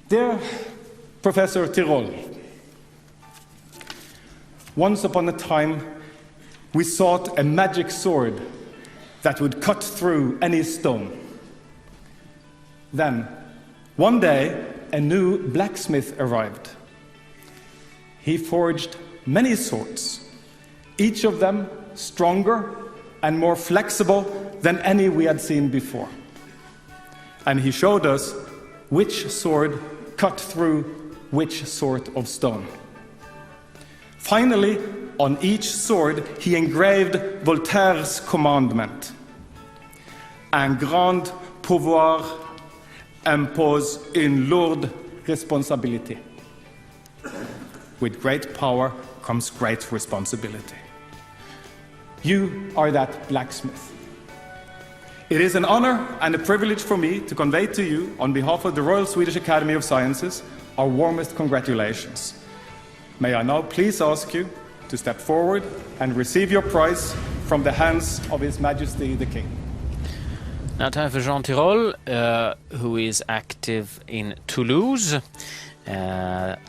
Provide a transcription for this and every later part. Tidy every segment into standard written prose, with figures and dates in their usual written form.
Dear Professor Tirole, once upon a time we sought a magic sword that would cut through any stone. Then, one day, a new blacksmith arrived. He forged many swords, each of them stronger and more flexible than any we had seen before. And he showed us which sword cut through which sort of stone. Finally, on each sword, he engraved Voltaire's commandment: Un grand pouvoir impose une lourde responsabilité. With great power comes great responsibility. You are that blacksmith. It is an honor and a privilege for me to convey to you, on behalf of the Royal Swedish Academy of Sciences, our warmest congratulations. May I now please ask you to step forward and receive your prize from the hands of His Majesty the King. Now time for Jean Tirole, who is active in Toulouse,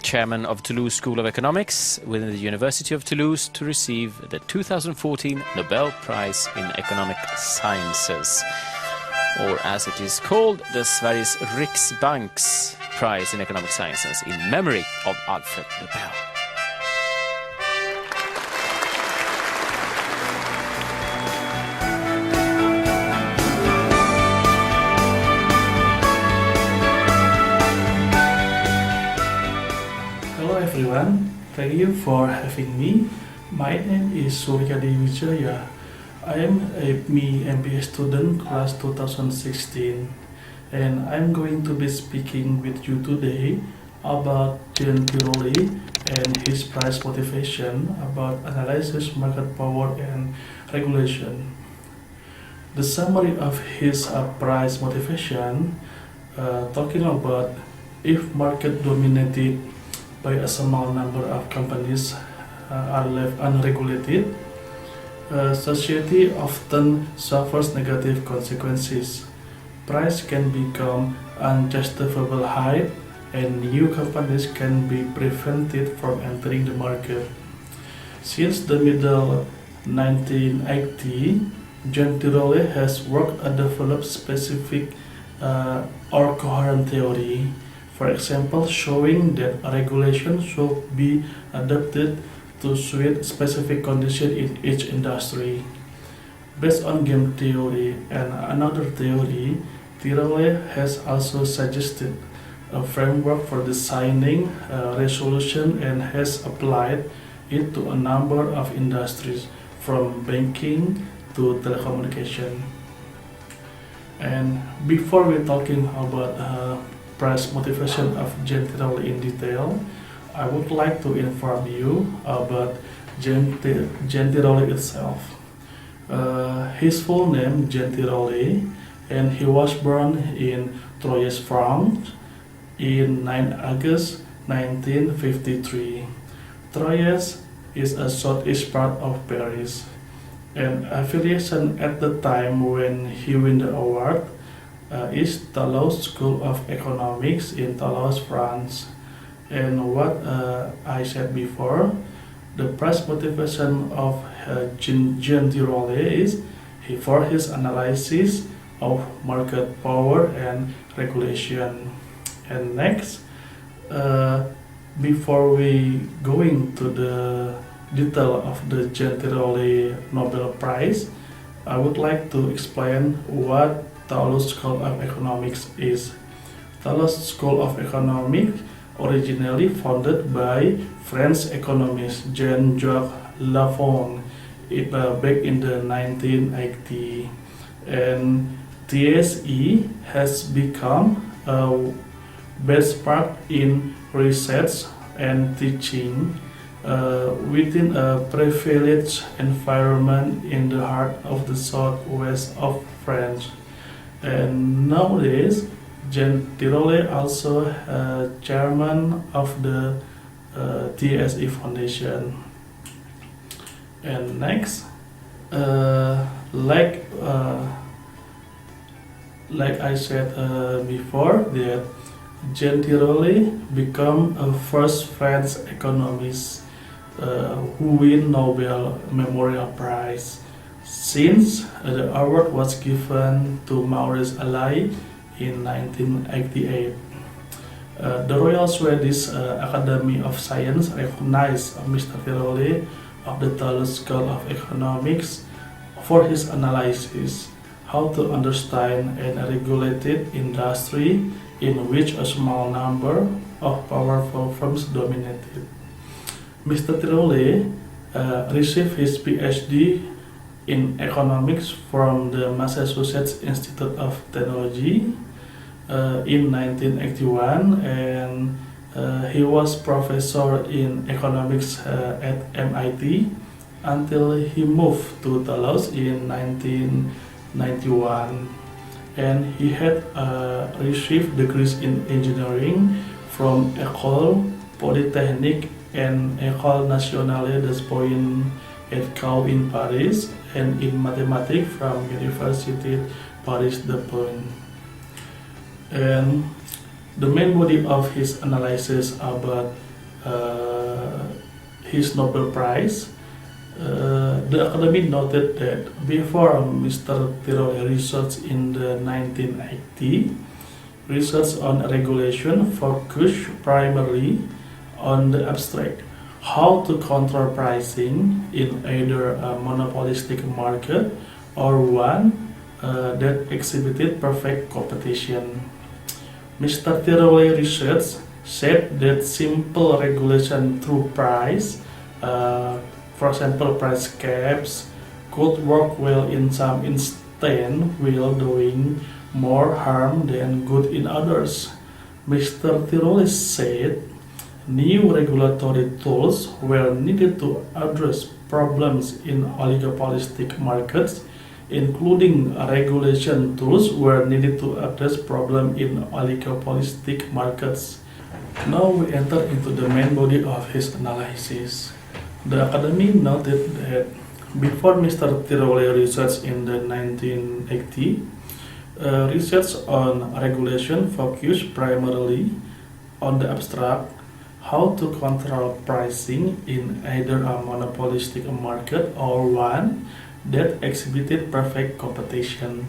chairman of Toulouse School of Economics within the University of Toulouse, to receive the 2014 Nobel Prize in Economic Sciences, or as it is called, the Sveriges Riksbanks Prize in Economic Sciences in memory of Alfred Nobel. Everyone, thank you for having me. My name is Suryadi Wijaya. I am a IPMI MBA student class 2016, and I'm going to be speaking with you today about Jean Tirole and his prize motivation about analysis, market power, and regulation. The summary of his prize motivation talking about if market dominated by a small number of companies are left unregulated, society often suffers negative consequences. Price can become unjustifiable high, and new companies can be prevented from entering the market. Since the middle 1980, Jean Tirole has worked and developed specific or coherent theory. For example, showing that a regulation should be adapted to suit specific conditions in each industry. Based on game theory and another theory, Tirole has also suggested a framework for designing a resolution and has applied it to a number of industries, from banking to telecommunication. And before we're talking about price motivation of Jean Tirole in detail, I would like to inform you about Jean Tirole itself. His full name Jean Tirole, and he was born in Troyes, France, in 9 August 1953. Troyes is a southeast part of Paris, and affiliation at the time when he won the award is Toulouse School of Economics in Toulouse, France. And what I said before, the price motivation of Jean Tirole is for his analysis of market power and regulation. And next, before we going to the detail of the Jean Tirole Nobel Prize, I would like to explain what Toulouse School of Economics is. Toulouse School of Economics originally founded by French economist Jean-Jacques Lafon back in the 1980s, and TSE has become a best part in research and teaching within a privileged environment in the heart of the southwest of France. And nowadays, Jean Tirole also chairman of the TSE Foundation. And next, like I said before, that Jean Tirole became a first French economist who win Nobel Memorial Prize, since the award was given to Maurice Allais in 1988. The Royal Swedish Academy of Science recognized Mr. Tirole of the Toulouse School of Economics for his analysis how to understand a regulated industry in which a small number of powerful firms dominated. Mr. Tirole received his PhD in economics from the Massachusetts Institute of Technology in 1981, and he was professor in economics at MIT until he moved to Toulouse in 1991, and he had received degrees in engineering from École Polytechnique and École Nationale des Beaux at Caen in Paris, and in mathematics from Université Paris de Pont. And the main body of his analysis about his Nobel Prize, the Academy noted that before Mr. Tirole research in the 1980, research on regulation focused primarily on the abstract, how to control pricing in either a monopolistic market or one that exhibited perfect competition. Mr. Tirole research said that simple regulation through price, for example price caps, could work well in some instances while doing more harm than good in others. Mr. Tirole said new regulatory tools were needed to address problems in oligopolistic markets, including regulation tools were needed to address problems in oligopolistic markets. Now we enter into the main body of his analysis. The Academy noted that before Mr. Tirole research in the 1980, research on regulation focused primarily on the abstract, how to control pricing in either a monopolistic market or one that exhibited perfect competition.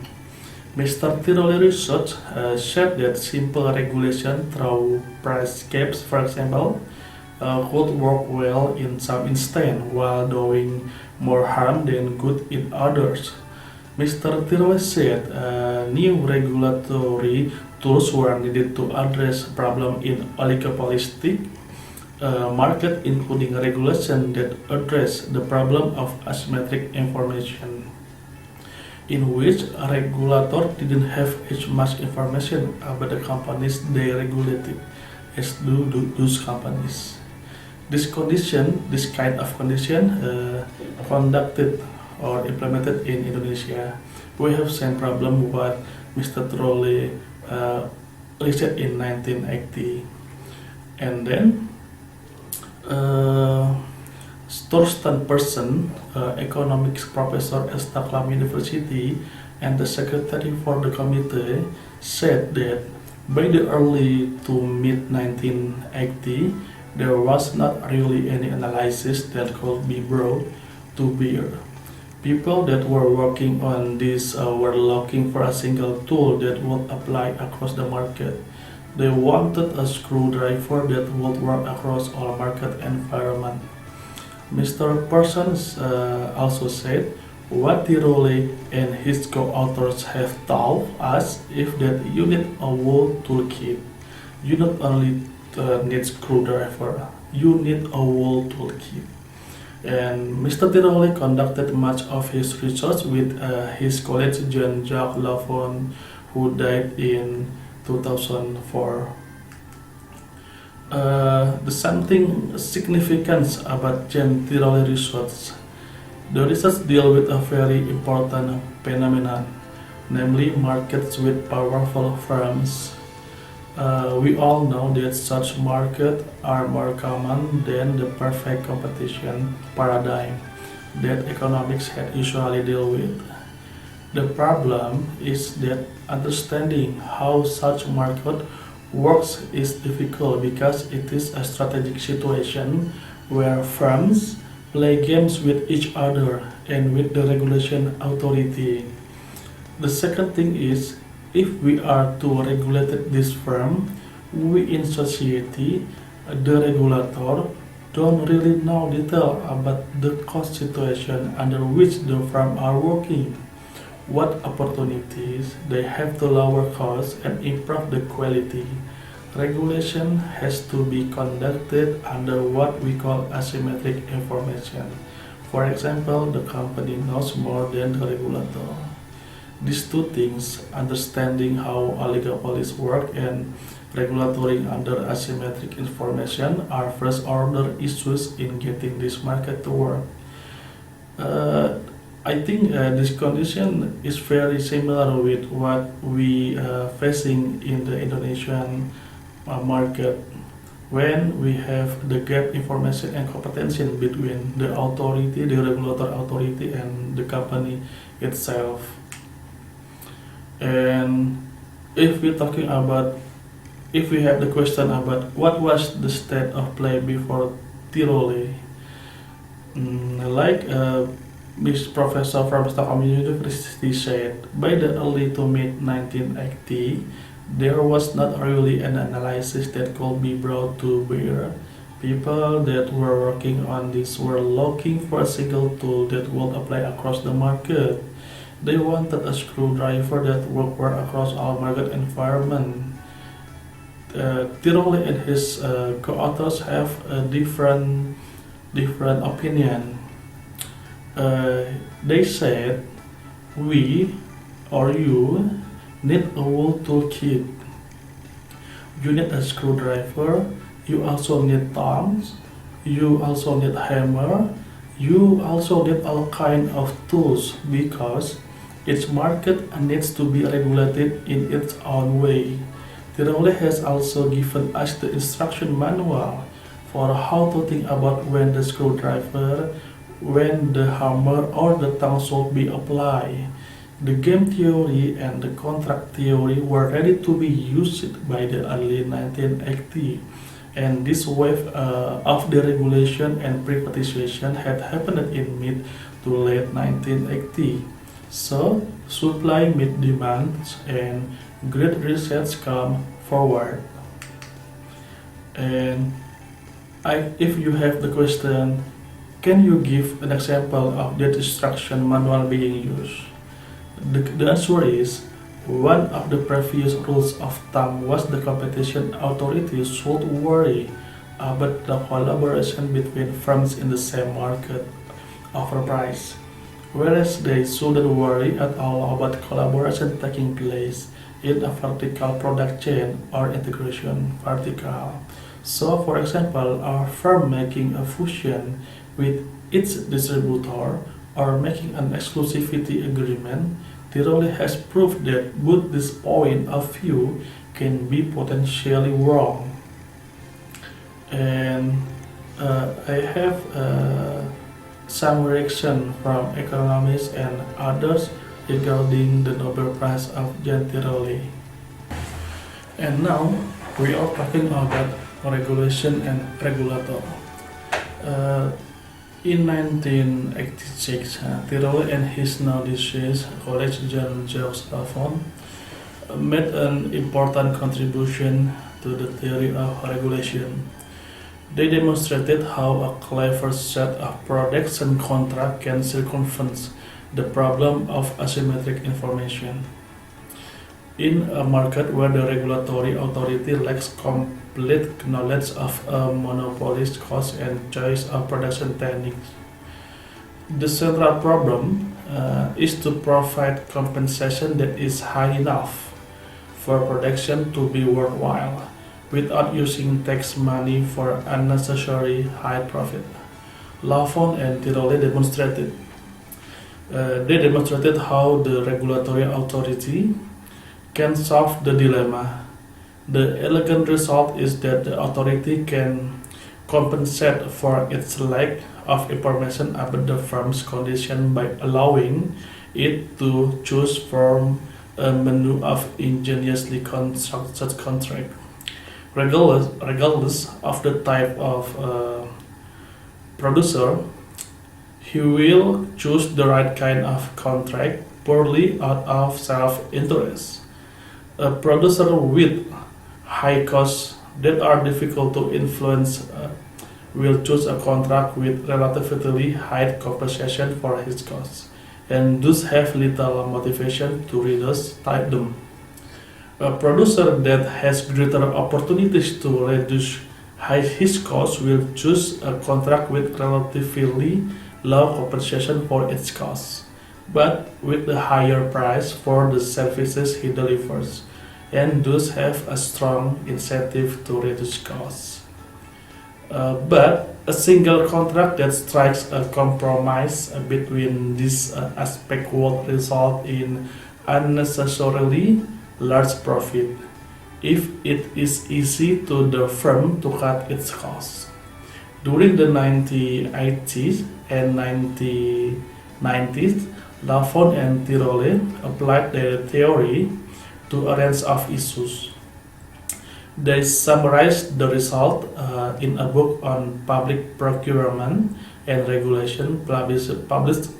Mr. Tirole research showed that simple regulation through price caps, for example, could work well in some instances while doing more harm than good in others. Mr. Tirole said new regulatory tools were needed to address problems in oligopolistic market, including regulation that address the problem of asymmetric information, in which a regulator didn't have as much information about the companies they regulated as do those companies. This kind of condition conducted or implemented in Indonesia. We have same problem what Mr. Tirole listed in 1980, and then Torsten Persson, economics professor at Stockholm University and the secretary for the committee, said that by the early to mid 1980, there was not really any analysis that could be brought to bear. People that were working on this were looking for a single tool that would apply across the market. They wanted a screwdriver that would work across all market environment. Mr. Parsons also said, what Tirole and his co-authors have told us is that you need a whole toolkit. You not only need screwdriver, you need a whole toolkit. And Mr. Tirole conducted much of his research with his colleague Jean-Jacques Lafon, who died in 2004. The something significant about Jean Tirole research. The research deal with a very important phenomenon, namely markets with powerful firms. We all know that such markets are more common than the perfect competition paradigm that economics had usually deal with. The problem is that understanding how such markets works is difficult because it is a strategic situation where firms play games with each other and with the regulation authority. The second thing is, if we are to regulate this firm, we in society, the regulator, don't really know detail about the cost situation under which the firm are working, what opportunities they have to lower costs and improve the quality. Regulation has to be conducted under what we call asymmetric information. For example, the company knows more than the regulator. These two things, understanding how oligopolies work and regulatory under asymmetric information, are first order issues in getting this market to work. I think this condition is very similar with what we facing in the Indonesian market, when we have the gap information and competency between the authority, the regulator authority, and the company itself. And if we have the question about what was the state of play before Tirole, like this professor from Stockholm University said, by the early to mid 1980, there was not really an analysis that could be brought to bear. People that were working on this were looking for a single tool that would apply across the market. They wanted a screwdriver that would work across all market environments. Tirole and his co-authors have a different opinion. They said, we or you need a whole toolkit. You need a screwdriver, you also need tongs, you also need hammer, you also need all kind of tools, because each market needs to be regulated in its own way. Tirole has also given us the instruction manual for how to think about when the screwdriver, when the hammer or the tongue should be applied. The game theory and the contract theory were ready to be used by the early 1980, and this wave of deregulation and privatization had happened in mid to late 1980. So supply meet demands and great research come forward. And if you have the question, can you give an example of that instruction manual being used? The answer is, one of the previous rules of thumb was the competition authorities should worry about the collaboration between firms in the same market over price, whereas they shouldn't worry at all about collaboration taking place in a vertical product chain or integration vertical. So, for example, a firm making a fusion with its distributor or making an exclusivity agreement, Tirole has proved that both this point of view can be potentially wrong. And I have some reaction from economists and others regarding the Nobel Prize of Jan Tirole. And now we are talking about regulation and regulator. In 1986, Tirole and his now deceased colleague Jean-Jacques Lafon made an important contribution to the theory of regulation. They demonstrated how a clever set of products and contracts can circumvent the problem of asymmetric information. In a market where the regulatory authority lacks complete knowledge of a monopoly's cost and choice of production techniques, the central problem is to provide compensation that is high enough for production to be worthwhile, without using tax money for unnecessary high profit. Lafon and Tirole demonstrated. They demonstrated how the regulatory authority can solve the dilemma. The elegant result is that the authority can compensate for its lack of information about the firm's condition by allowing it to choose from a menu of ingeniously constructed contracts. regardless of the type of producer, he will choose the right kind of contract purely out of self-interest. A producer with high costs that are difficult to influence will choose a contract with relatively high compensation for his costs, and thus have little motivation to reduce them. A producer that has greater opportunities to reduce his costs will choose a contract with relatively low compensation for its costs, but with a higher price for the services he delivers, and thus have a strong incentive to reduce costs. But a single contract that strikes a compromise between these aspects would result in unnecessarily large profit if it is easy to the firm to cut its costs. During the 1980s and 1990s, Lafon and Tirole applied their theory to a range of issues. They summarized the result in a book on public procurement and regulation published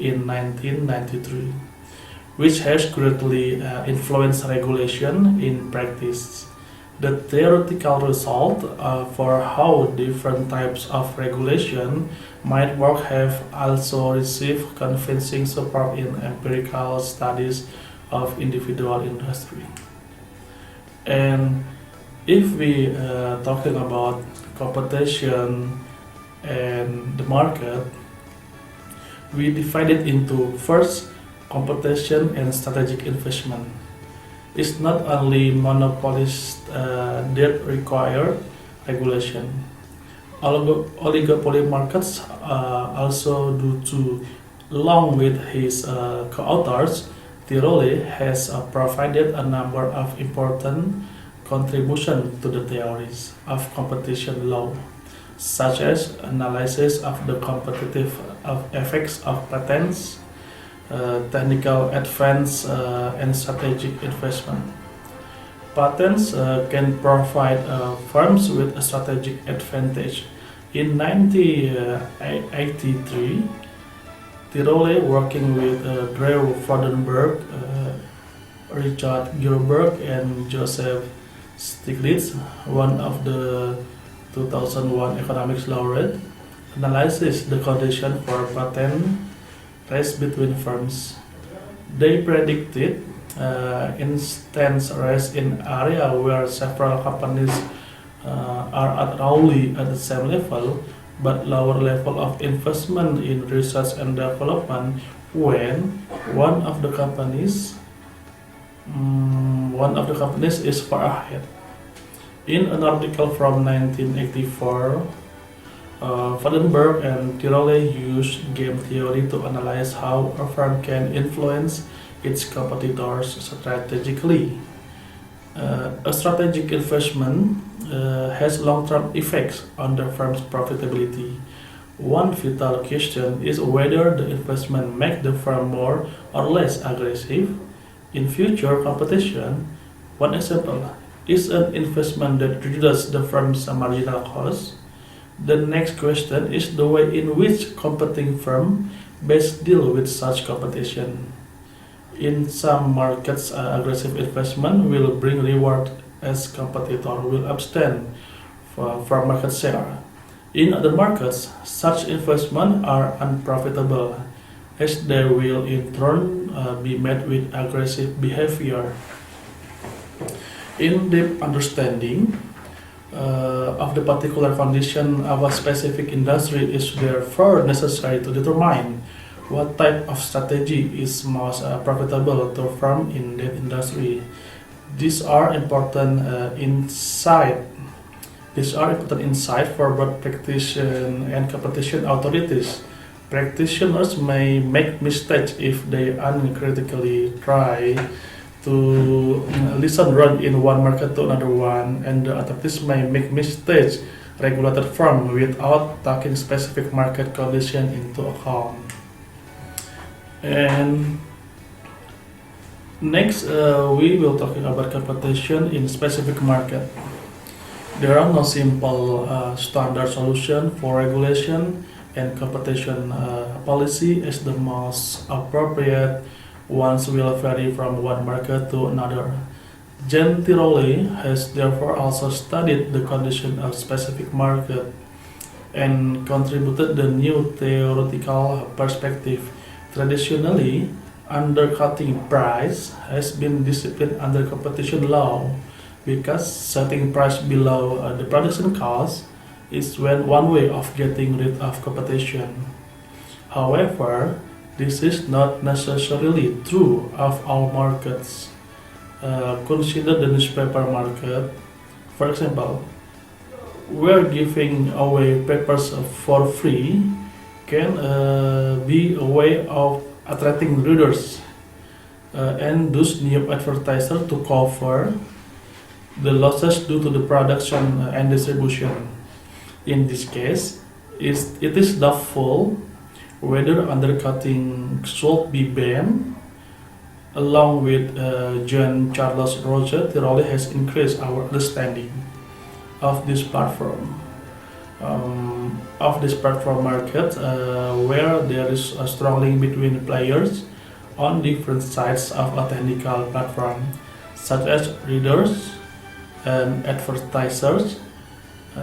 in 1993, which has greatly influenced regulation in practice. The theoretical result for how different types of regulation might work have also received convincing support in empirical studies of individual industry. And if we talking about competition and the market, we divide it into first competition and strategic investment. It's not only monopolists that require regulation. Oligopoly markets also do too. Along with his co-authors, Tirole has provided a number of important contributions to the theories of competition law, such as analysis of the competitive effects of patents, technical advance, and strategic investment. Patents can provide firms with a strategic advantage. In 1983, Tirole, working with Drew Frodenberg, Richard Gilbert, and Joseph Stiglitz, one of the 2001 economics laureate, analyzes the condition for patent race between firms. They predicted instance race in area where several companies are at roughly at the same level, but lower level of investment in research and development when one of the companies is far ahead. In an article from 1984, Frodenberg and Tirole used game theory to analyze how a firm can influence its competitors strategically. A strategic investment has long-term effects on the firm's profitability. One vital question is whether the investment makes the firm more or less aggressive in future competition. One example is an investment that reduces the firm's marginal cost. The next question is the way in which competing firms best deal with such competition. In some markets, aggressive investment will bring reward as competitors will abstain from market share. In other markets, such investments are unprofitable as they will in turn be met with aggressive behavior. In-depth understanding of the particular condition of a specific industry is therefore necessary to determine what type of strategy is most profitable to a firm in that industry. These are important insight for both practitioners and competition authorities. Practitioners may make mistakes if they uncritically try to listen run in one market to another one, and the authorities may make mistakes regulated firm without taking specific market condition into account. And next, we will talking about competition in specific market. There are no simple standard solution for regulation, and competition policy is the most appropriate ones will vary from one market to another. Jan Tirole has therefore also studied the condition of specific market and contributed the new theoretical perspective. Traditionally, undercutting price has been disciplined under competition law because setting price below the production cost is one way of getting rid of competition. However, this is not necessarily true of all markets. Consider the newspaper market. For example, where giving away papers for free can be a way of attracting readers and thus new advertisers to cover the losses due to the production and distribution. In this case, it is doubtful whether undercutting should be banned. Along with John Charles Roger, Tirole has increased our understanding of this platform. Market where there is a strong link between players on different sides of a technical platform, such as readers and advertisers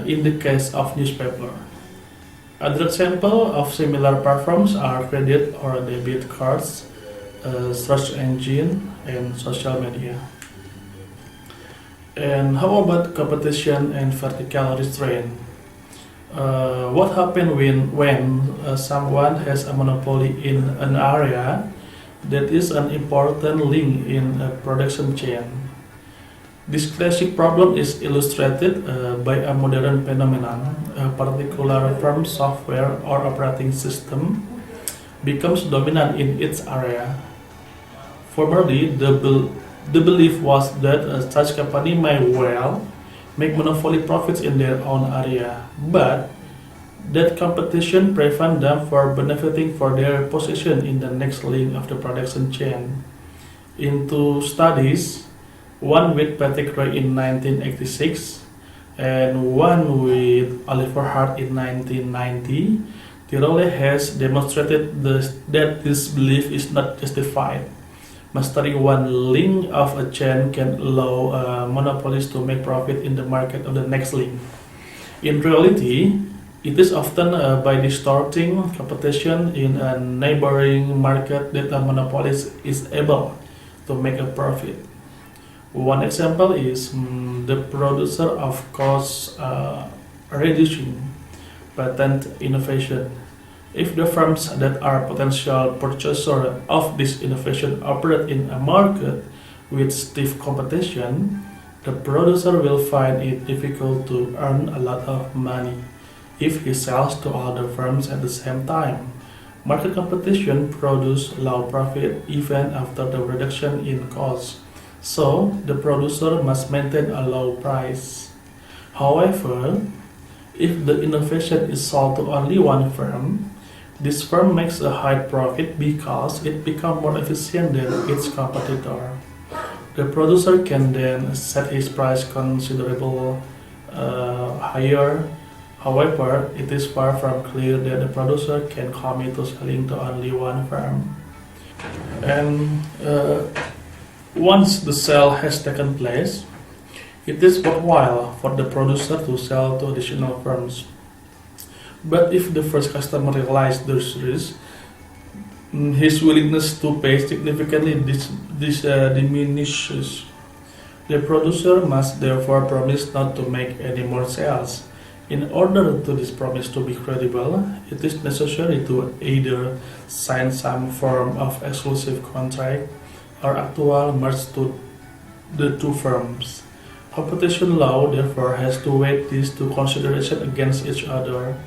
in the case of newspaper. Other examples of similar platforms are credit or debit cards, search engine, and social media. And how about competition and vertical restraint? What happens when someone has a monopoly in an area that is an important link in a production chain? This classic problem is illustrated by a modern phenomenon. A particular firm's software or operating system becomes dominant in its area. Formerly, the belief was that such company may well make monopoly profits in their own area, but that competition prevents them from benefiting for their position in the next link of the production chain. In two studies, one with Patrick Roy in 1986 and one with Oliver Hart in 1990, Tirole has demonstrated that this belief is not justified. Mastering one link of a chain can allow monopolies to make profit in the market of the next link. In reality, it is often by distorting competition in a neighboring market that a monopolist is able to make a profit. One example is the producer of cost reducing patent innovation. If the firms that are potential purchasers of this innovation operate in a market with stiff competition, the producer will find it difficult to earn a lot of money if he sells to other firms at the same time. Market competition produces low profit even after the reduction in cost, so the producer must maintain a low price. However, if the innovation is sold to only one firm, this firm makes a high profit because it becomes more efficient than its competitor. The producer can then set his price considerably higher. However, it is far from clear that the producer can commit to selling to only one firm. And once the sale has taken place, it is worthwhile for the producer to sell to additional firms. But if the first customer realizes this risk, his willingness to pay significantly diminishes. The producer must therefore promise not to make any more sales. In order for this promise to be credible, it is necessary to either sign some form of exclusive contract or actual merge to the two firms. Competition law therefore has to weigh these two considerations against each other.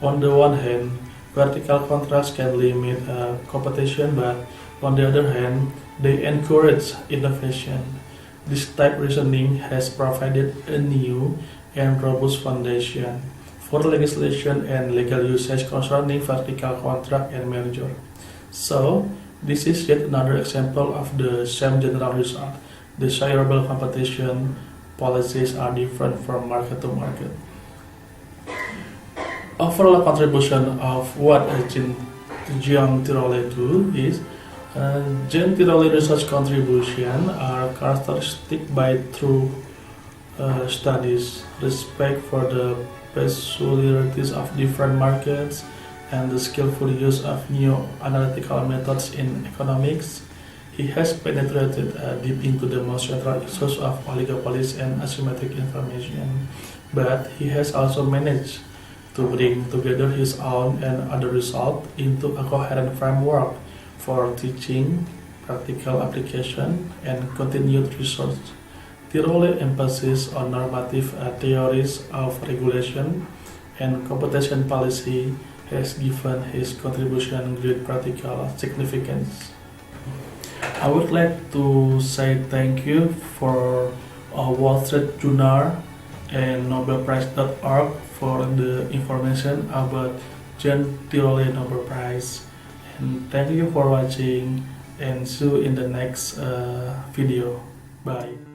On the one hand, vertical contracts can limit competition, but on the other hand, they encourage innovation. This type reasoning has provided a new and robust foundation for legislation and legal usage concerning vertical contract and merger. So, this is yet another example of the same general result. Desirable competition policies are different from market to market. Overall contribution of what Jean Tirole do is Jean Tirole research contribution are characteristic by through studies, respect for the peculiarities of different markets, and the skillful use of new analytical methods in economics. He has penetrated deep into the most central issues of oligopolies and asymmetric information, but he has also managed to bring together his own and other results into a coherent framework for teaching, practical application, and continued research. Tirole emphasis on normative theories of regulation and competition policy has given his contribution great practical significance. I would like to say thank you for Wall Street Journal and Nobelprize.org for the information about Jean Tirole Nobel Prize. And thank you for watching, and see you in the next video. Bye.